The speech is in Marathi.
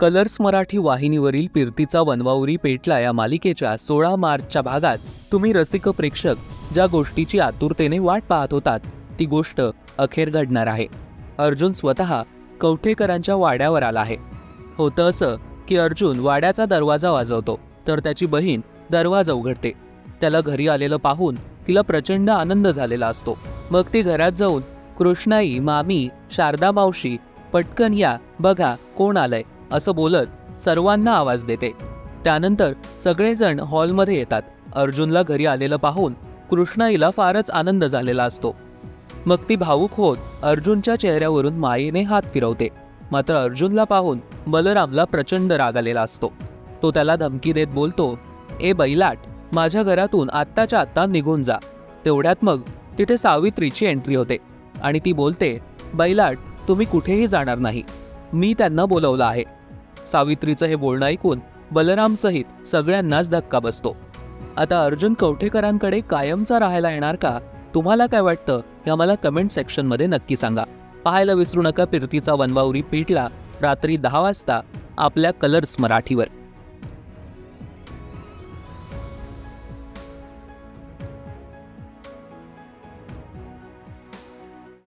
कलर्स मराठी वाहिनीवरील फिरतीचा वनवाउरी पेटला या मालिकेच्या 16 मार्चच्या भागात तुम्ही रसिक प्रेक्षक ज्या गोष्टीची आतुरतेने वाट पाहत होतात ती गोष्ट अखेर घडणार आहे। अर्जुन स्वतः कवठेकरांच्या वाड्यावर आला आहे। होतं असं की अर्जुन वाड्याचा दरवाजा वाजवतो तर त्याची बहीण दरवाजा उघडते। त्याला घरी आलेलं पाहून तिला प्रचंड आनंद झालेला असतो। मग ती घरात जाऊन कृष्णाई, मामी, शारदा मावशी, पटकन या बघा कोण आलंय असं बोलत सर्वांना आवाज देते। त्यानंतर सगळेजण हॉलमध्ये येतात। अर्जुनला घरी आलेलं पाहून कृष्णाईला फारच आनंद झालेला असतो। मग ती भावुक होत अर्जुनच्या चेहऱ्यावरून मायेने हात फिरवते। मात्र अर्जुनला पाहून बलरामला प्रचंड राग आलेला असतो। तो त्याला धमकी देत बोलतो, ए बैलाट, माझ्या घरातून आत्ताच्या आत्ता निघून जा। तेवढ्यात मग तिथे सावित्रीची एंट्री होते आणि ती बोलते, बैलाट, तुम्ही कुठेही जाणार नाही, मी त्यांना बोलवलं आहे। सावित्रीचं हे बोलणं ऐकून बलराम सहित सगळ्यांनाच धक्का बसतो। आता अर्जुन कवठेकरांकडे कायमचा राहायला येणार का? तुम्हाला काय वाटतं हे आम्हाला कमेंट सेक्शनमध्ये नक्की सांगा। पाहायला विसरू नका फिरतीचा वनवाउरी पेटला रात्री 10 वाजता आपल्या कलर्स मराठीवर।